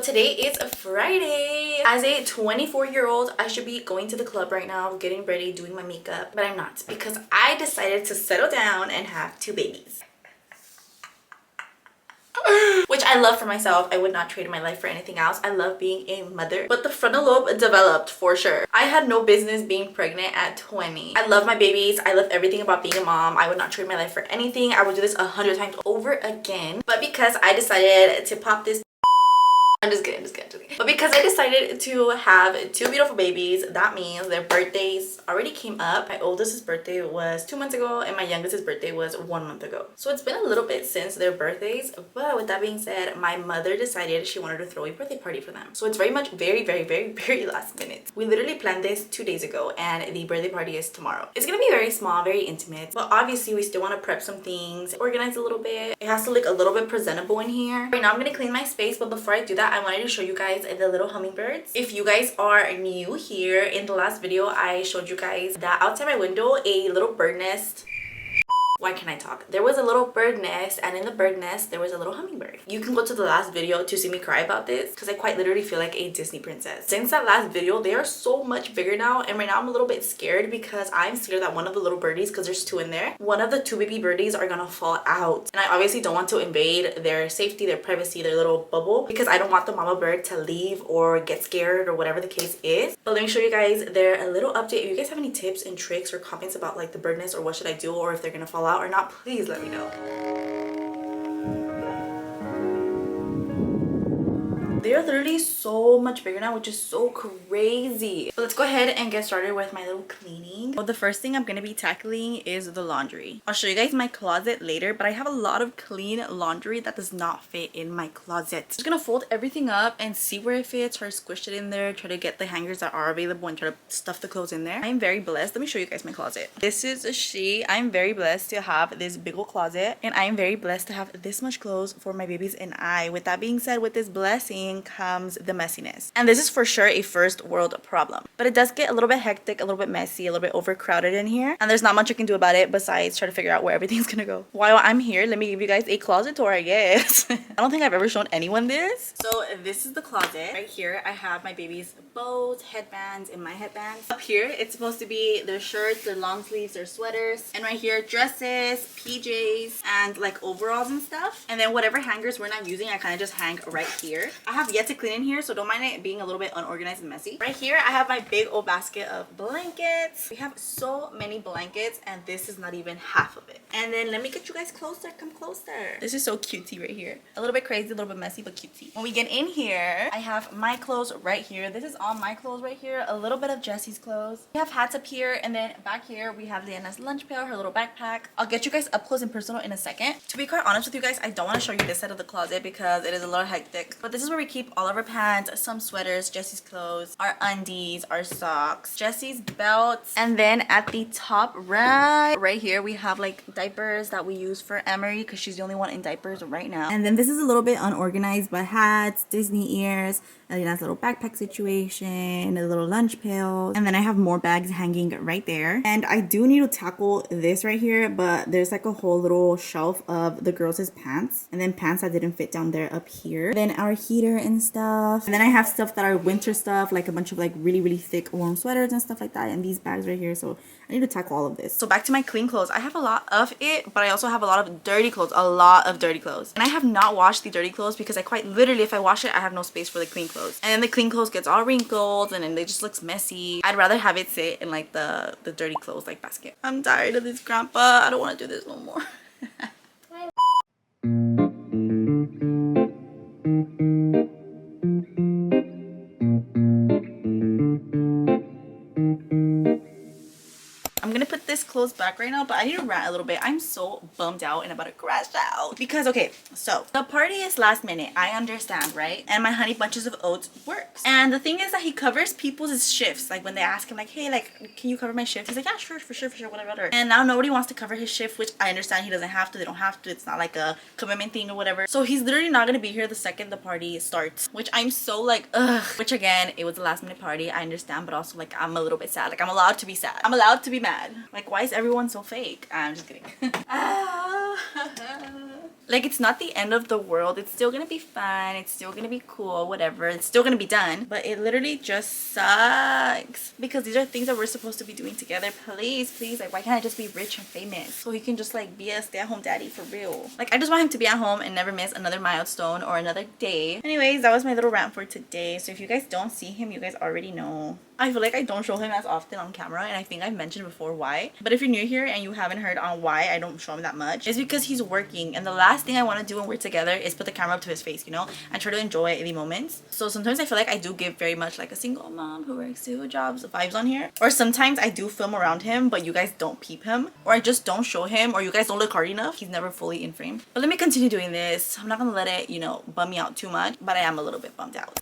Today is a Friday. As a 24-year-old, I should be going to the club right now, getting ready, doing my makeup, but I'm not because I decided to settle down and have 2 babies. Which I love for myself. I would not trade my life for anything else. I love being a mother, but the frontal lobe developed for sure. I had no business being pregnant at 20. I love my babies. I love everything about being a mom. I would not trade my life for anything. I would do this 100 times over again. But because I decided to pop this, I'm just kidding. But because I decided to have 2 beautiful babies, that means their birthdays already came up. My oldest's birthday was 2 months ago and my youngest's birthday was 1 month ago. So it's been a little bit since their birthdays, but with that being said, my mother decided she wanted to throw a birthday party for them. So it's very much very last minute. We literally planned this 2 days ago and the birthday party is tomorrow. It's gonna be very small, very intimate, but obviously we still want to prep some things, organize a little bit. It has to look a little bit presentable in here. Right now I'm gonna clean my space, but before I do that, I wanted to show you guys the little hummingbirds. If you guys are new here, in the last video I showed you guys that outside my window a little bird nest. Why can't I talk? There was a little bird nest, and in the bird nest there was a little hummingbird. You can go to the last video to see me cry about this because I quite literally feel like a Disney princess. Since that last video, they are so much bigger now, and right now I'm a little bit scared because I'm scared that one of the little birdies, because there's 2 in there, one of the 2 baby birdies are gonna fall out. And I obviously don't want to invade their safety, their privacy, their little bubble, because I don't want the mama bird to leave or get scared or whatever the case is. But let me show you guys their little update. If you guys have any tips and tricks or comments about like the bird nest or what should I do, or if they're gonna fall out or not, please let me know. They are literally so much bigger now, which is so crazy. But let's go ahead and get started with my little cleaning. Well, the first thing I'm gonna be tackling is the laundry. I'll show you guys my closet later, but I have a lot of clean laundry that does not fit in my closet. I'm just gonna fold everything up and see where it fits, try to squish it in there, try to get the hangers that are available and try to stuff the clothes in there. I'm very blessed. Let me show you guys my closet. This is a she. I'm very blessed to have this big old closet, and I'm very blessed to have this much clothes for my babies and I. With that being said, with this blessing comes the messiness, and this is for sure a first world problem, but it does get a little bit hectic, a little bit messy, a little bit overcrowded in here, and there's not much I can do about it besides try to figure out where everything's gonna go. While I'm here, let me give you guys a closet tour, I guess. I don't think I've ever shown anyone this. So this is the closet. Right here I have my baby's bows, headbands, and my headbands. Up here it's supposed to be their shirts, their long sleeves, their sweaters, and right here dresses, PJs, and like overalls and stuff. And then whatever hangers we're not using, I kind of just hang right here. I have yet to clean in here, so don't mind it being a little bit unorganized and messy. Right here I have my big old basket of blankets. We have so many blankets, and this is not even half of it. And then let me get you guys closer. Come closer. This is so cutesy right here. A little bit crazy, a little bit messy, but cutesy. When we get in here, I have my clothes right here. This is all my clothes right here. A little bit of Jessie's clothes. We have hats up here, and then back here we have Leanna's lunch pail, her little backpack. I'll get you guys up close and personal in a second. To be quite honest with you guys, I don't want to show you this side of the closet because it is a little hectic, but this is where we keep all of our pants, some sweaters, Jessie's clothes, our undies, our socks, Jessie's belts, and then at the top right here we have like diapers that we use for Emery because she's the only one in diapers right now. And then this is a little bit unorganized, but hats, Disney ears, a nice little backpack situation, a little lunch pail, and then I have more bags hanging right there. And I do need to tackle this right here, but there's like a whole little shelf of the girls' pants, and then pants that didn't fit down there up here. Then our heater and stuff, and then I have stuff that are winter stuff, like a bunch of like really thick warm sweaters and stuff like that, and these bags right here. So I need to tackle all of this. So back to my clean clothes. I have a lot of it, but I also have a lot of dirty clothes, and I have not washed the dirty clothes because I quite literally, if I wash it, I have no space for the clean clothes, and then the clean clothes gets all wrinkled and then it just looks messy. I'd rather have it sit in like the dirty clothes like basket. I'm tired of this, grandpa. I don't want to do this no more. I'm gonna put this clothes back right now, but I need to rant a little bit. I'm so bummed out and about to crash out because, okay, so the party is last minute, I understand, right? And my honey bunches of oats works, and the thing is that he covers people's shifts. Like when they ask him like, hey, like, can you cover my shift, he's like, yeah, sure, for sure, whatever. And now nobody wants to cover his shift, which I understand. He doesn't have to, they don't have to, it's not like a commitment thing or whatever. So he's literally not gonna be here the second the party starts, which I'm so like, ugh. Which again, it was a last minute party, I understand, but also like I'm a little bit sad. Like I'm allowed to be sad, I'm allowed to be mad. Like, why is everyone so fake? I'm just kidding. Like, it's not the end of the world. It's still gonna be fun. It's still gonna be cool, whatever. It's still gonna be done. But it literally just sucks. Because these are things that we're supposed to be doing together. Please, please. Like, why can't I just be rich and famous? So he can just, like, be a stay-at-home daddy for real. Like, I just want him to be at home and never miss another milestone or another day. Anyways, that was my little rant for today. So if you guys don't see him, you guys already know. I feel like I don't show him as often on camera, and I think I've mentioned before why. But if you're new here and you haven't heard on why I don't show him that much, it's because he's working, and the last thing I want to do when we're together is put the camera up to his face, you know, and try to enjoy the moments. So sometimes I feel like I do give very much like a single mom who works 2 jobs vibes on here. Or sometimes I do film around him, but you guys don't peep him, or I just don't show him, or you guys don't look hard enough. He's never fully in frame. But let me continue doing this. I'm not gonna let it, you know, bum me out too much, but I am a little bit bummed out.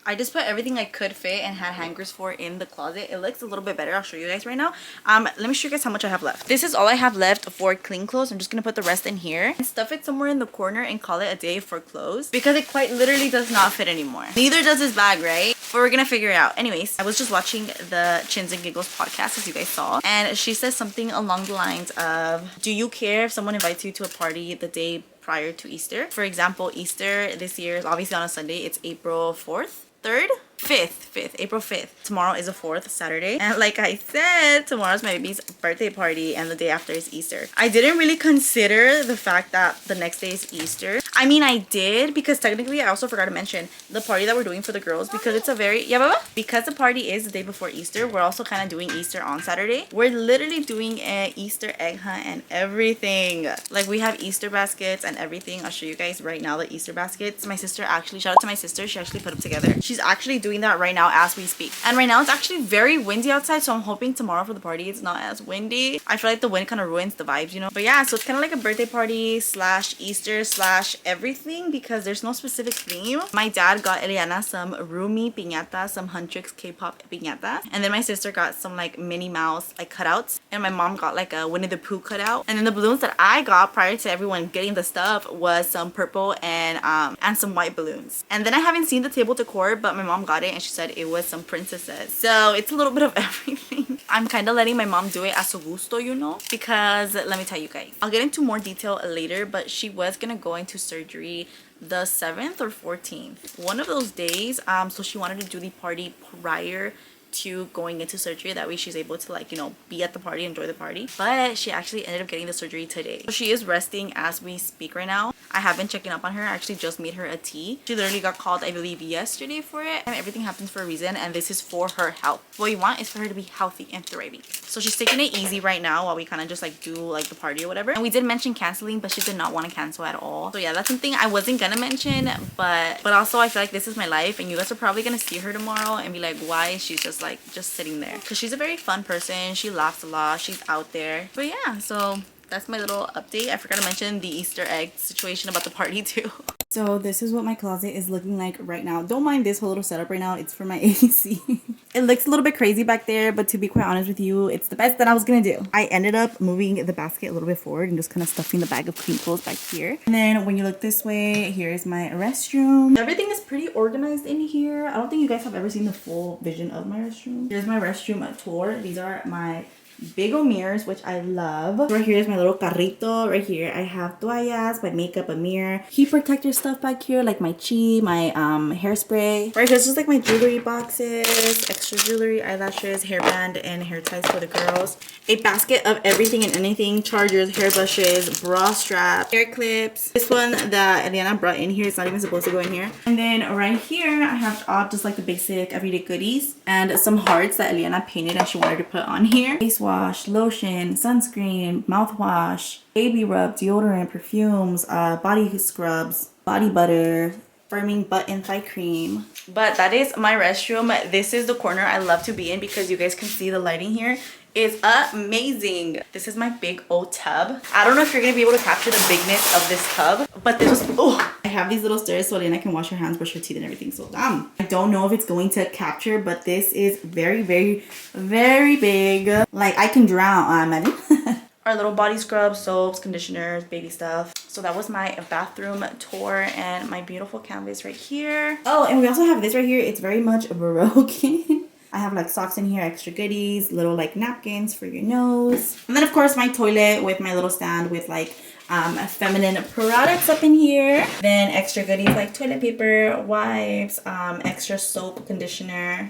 I just put everything I could fit and had hangers for in the closet. It looks a little bit better. I'll show you guys right now. Let me show you guys how much I have left. This is all I have left for clean clothes. I'm just gonna put the rest in here and stuff it somewhere in the corner and call it a day for clothes because it quite literally does not fit anymore. Neither does this bag, right? But we're gonna figure it out. Anyways, I was just watching the Chins and Giggles podcast, as you guys saw, and she says something along the lines of, do you care if someone invites you to a party the day prior to Easter? For example, Easter this year is obviously on a Sunday. It's April 4th. 3rd? 5th, April 5th. Tomorrow is the 4th, Saturday. And like I said, tomorrow's my baby's birthday party and the day after is Easter. I didn't really consider the fact that the next day is Easter. I mean, I did because technically I also forgot to mention the party that we're doing for the girls because it's a very, yeah, baba? Because the party is the day before Easter, we're also kind of doing Easter on Saturday. We're literally doing an Easter egg hunt and everything. Like, we have Easter baskets and everything. I'll show you guys right now the Easter baskets. My sister actually, shout out to my sister, she actually put them together. She's actually doing that right now as we speak. And right now it's actually very windy outside, so I'm hoping tomorrow for the party it's not as windy. I feel like the wind kind of ruins the vibes, you know. But yeah, so it's kind of like a birthday party slash Easter slash everything because there's no specific theme. My dad got Eliana some Rumi piñatas, some Huntrix K-pop piñatas, and then my sister got some like Minnie Mouse like cutouts, and my mom got like a Winnie the Pooh cutout. And then the balloons that I got prior to everyone getting the stuff was some purple and some white balloons. And then I haven't seen the table decor, but my mom got it and she said it was some princesses. So it's a little bit of everything. I'm kind of letting my mom do it a su gusto, you know, because let me tell you guys, I'll get into more detail later, but she was gonna go into surgery the 7th or 14th, one of those days. So she wanted to do the party prior to going into surgery, that way she's able to, like, you know, be at the party, enjoy the party. But she actually ended up getting the surgery today, so she is resting as we speak right now. I have been checking up on her. I actually just made her a tea. She literally got called, I believe, yesterday for it, and everything happens for a reason, and this is for her health. What you want is for her to be healthy and thriving. So she's taking it easy right now while we kind of just like do like the party or whatever. And we did mention canceling, but she did not want to cancel at all. So yeah, that's something I wasn't gonna mention, but also I feel like this is my life, and you guys are probably gonna see her tomorrow and be like, why is she just like just sitting there? Because she's a very fun person. She laughs a lot. She's out there. But yeah, so that's my little update. I forgot to mention the Easter egg situation about the party too. So this is what my closet is looking like right now. Don't mind this whole little setup right now. It's for my AC. It looks a little bit crazy back there, but to be quite honest with you, it's the best that I was gonna do. I ended up moving the basket a little bit forward and just kind of stuffing the bag of clean clothes back here. And then when you look this way, here's my restroom. Everything is pretty organized in here. I don't think you guys have ever seen the full vision of my restroom. Here's my restroom tour. These are my big old mirrors, which I love. Right here is my little carrito. Right here I have toallas, my makeup, a mirror, heat protector stuff back here, like my chi, my hairspray. Right here's just like my jewelry boxes, extra jewelry, eyelashes, hairband, and hair ties for the girls. A basket of everything and anything: chargers, hairbrushes, bra straps, hair clips. This one that Eliana brought in here, it's not even supposed to go in here. And then right here I have all just like the basic everyday goodies and some hearts that Eliana painted and she wanted to put on here. Face wash, lotion, sunscreen, mouthwash, baby rub, deodorant, perfumes, body scrubs, body butter, firming butt and thigh cream. But that is my restroom. This is the corner I love to be in because you guys can see the lighting here is amazing. This is my big old tub. I don't know if you're gonna be able to capture the bigness of this tub, but this was, oh, I have these little stairs so Elena can wash her hands, brush her teeth, and everything. So I don't know if it's going to capture, but this is very, very, very big. Like, I can drown, imagine. our little body scrubs, soaps, conditioners, baby stuff. So that was my bathroom tour and my beautiful canvas right here. Oh, and we also have this right here. It's very much broken. I have like socks in here, extra goodies, little like napkins for your nose. And then of course my toilet with my little stand with like feminine products up in here. Then extra goodies like toilet paper, wipes, extra soap, conditioner,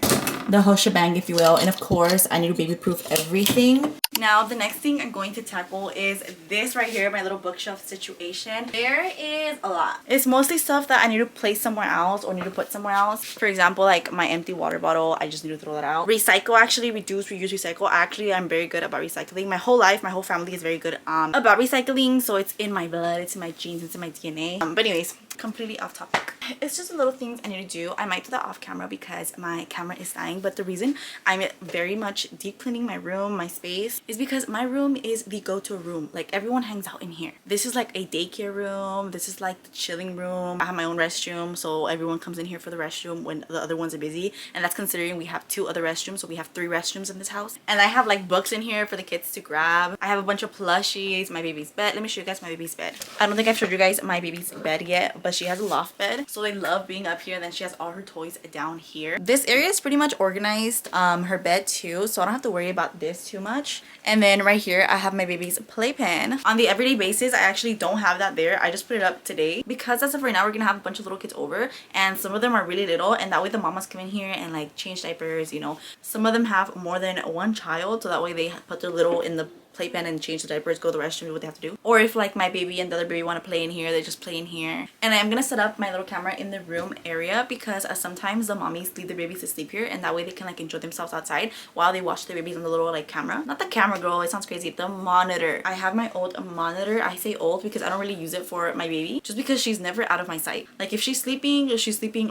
the whole shebang if you will. And of course I need to baby proof everything. Now the next thing I'm going to tackle is this right here, my little bookshelf situation. There is a lot. It's mostly stuff that I need to place somewhere else or need to put somewhere else. For example, like my empty water bottle, I just need to throw that out. Recycle, actually, reduce, reuse, recycle. Actually, I'm very good about recycling. My whole life, my whole family is very good about recycling. So it's in my blood, it's in my genes, it's in my DNA. But anyways, completely off topic. It's just the little things I need to do. I might do that off camera because my camera is dying. But the reason I'm very much deep cleaning my room, my space, is because my room is the go-to room. Like everyone hangs out in here. This is like a daycare room. This is like the chilling room. I have my own restroom, so everyone comes in here for the restroom when the other ones are busy. And that's considering we have 2 other restrooms, so we have 3 restrooms in this house. And I have like books in here for the kids to grab. I have a bunch of plushies, my baby's bed. Let me show you guys my baby's bed. I don't think I've showed you guys my baby's bed yet, but she has a loft bed, so they love being up here. And then she has all her toys down here. This area is pretty much organized, her bed too, so I don't have to worry about this too much. And then right here I have my baby's playpen. On the everyday basis I actually don't have that there. I just put it up today because as of right now we're gonna have a bunch of little kids over, and some of them are really little, and that way the mamas come in here and like change diapers, you know. Some of them have more than 1 child, so that way they put their little in the playpen and change the diapers, go to the restroom, do what they have to do. Or if like my baby and the other baby want to play in here, they just play in here. And I'm gonna set up my little camera in the room area because sometimes the mommies leave their babies to sleep here, and that way they can like enjoy themselves outside while they watch their babies on the little like camera. Not the camera, girl, it sounds crazy, the monitor. I have my old monitor. I say old because I don't really use it for my baby, just because she's never out of my sight. Like if she's sleeping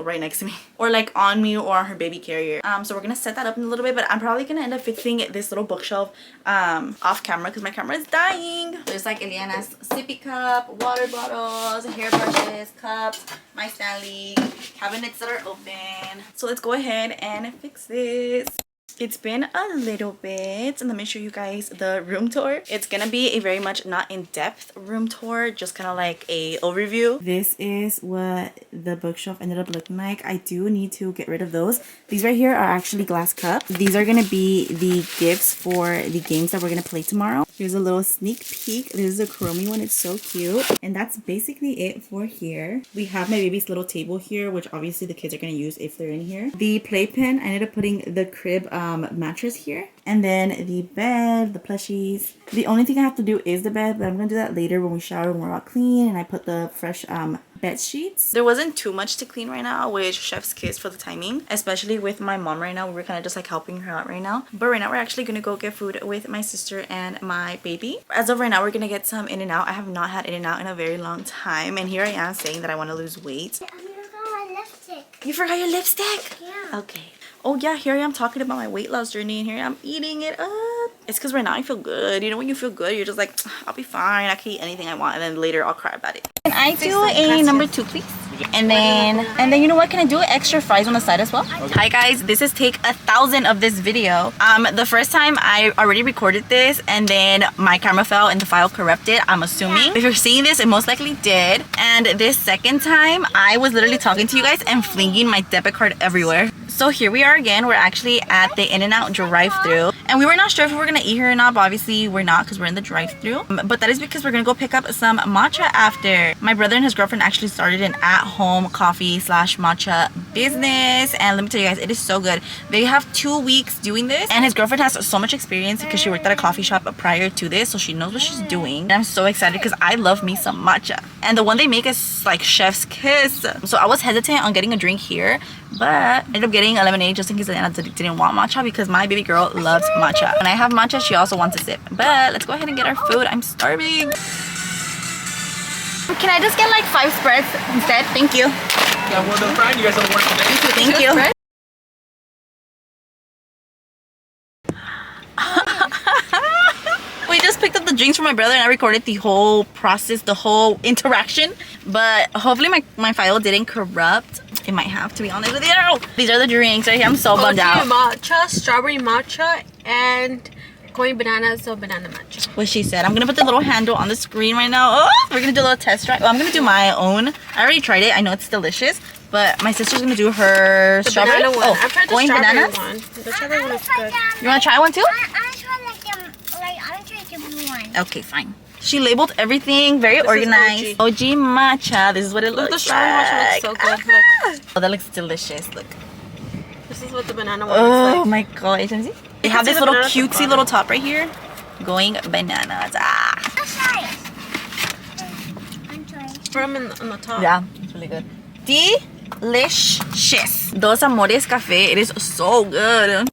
right next to me or like on me or on her baby carrier. So we're gonna set that up in a little bit, but I'm probably gonna end up fixing this little bookshelf off camera because my camera is dying. There's like Eliana's sippy cup, water bottles, hairbrushes, cups, my Stanley, cabinets that are open. So let's go ahead and fix this. It's been a little bit, and let me show you guys the room tour. It's gonna be a very much not in-depth room tour, just kind of like a overview. This is what the bookshelf ended up looking like. I do need to get rid of those. These right here are actually glass cups. These are gonna be the gifts for the games that we're gonna play tomorrow. Here's a little sneak peek. This is a chromey one. It's so cute. And that's basically it for here. We have my baby's little table here, which obviously the kids are gonna use if they're in here. The playpen, I ended up putting the crib mattress here, and then the bed, the plushies. The only thing I have to do is the bed, but I'm gonna do that later when we shower and we're all clean, and I put the fresh bed sheets. There wasn't too much to clean right now, which chef's kiss for the timing, especially with my mom right now. We're kind of just like helping her out right now, but right now we're actually gonna go get food with my sister and my baby. As of right now, we're gonna get some In-N-Out. I have not had In-N-Out in a very long time, and here I am saying that I want to lose weight. I forgot my lipstick. You forgot your lipstick? Yeah. Okay. Oh yeah, here I am talking about my weight loss journey, and here I'm eating it up. It's because right now I feel good. You know, when you feel good, you're just like, I'll be fine. I can eat anything I want, and then later I'll cry about it. Can I do a number 2, please? And then you know what? Can I do extra fries on the side as well? Okay. Hi guys, this is take 1,000 of this video. The first time I already recorded this, and then my camera fell and the file corrupted. I'm assuming if you're seeing this, it most likely did. And this second time, I was literally talking to you guys and flinging my debit card everywhere. So here we are again. We're actually at the In-N-Out drive-thru, and we were not sure if we were gonna eat here or not, but obviously we're not because we're in the drive-thru. But that is because we're gonna go pick up some matcha after. My brother and his girlfriend actually started an at-home coffee / matcha business, and let me tell you guys, it is so good. They have 2 weeks doing this, and his girlfriend has so much experience because she worked at a coffee shop prior to this, so she knows what she's doing. And I'm so excited because I love me some matcha, and the one they make is like chef's kiss. So I was hesitant on getting a drink here, but I ended up getting a lemonade just in case Diana didn't want matcha because my baby girl loves matcha. When I have matcha, she also wants a sip. But let's go ahead and get our food. I'm starving. Can I just get like 5 spreads instead? Thank you. Yeah, well done, Brian. You guys have a wonderful day. Thank you. We just picked up the drinks for my brother, and I recorded the whole process, the whole interaction. But hopefully my file didn't corrupt. It might have, to be honest with you. These are the drinks right here. I'm so bummed out. Matcha, strawberry matcha, and going bananas, so banana matcha. What she said. I'm gonna put the little handle on the screen right now. Oh, we're gonna do a little test drive. Well, I'm gonna do my own. I already tried it. I know it's delicious, but my sister's gonna do her The strawberry. banana one. I've tried the going strawberry bananas. one. The strawberry one is good. You wanna try one too? I try the blue one. Okay, fine. She labeled everything very This is organized. OG matcha. This is what it Look, looks the strawberry like. matcha looks so good. Look. Oh, that looks delicious. Look. This is what the banana one Oh looks like. my god. They You have can see this the little banana at the cutesy bottom. little top right here. Going bananas. Ah. I'll try it. I'm trying. Put them in the top. Yeah, it's really good. Delicious. Dos Amores Cafe. It is so good.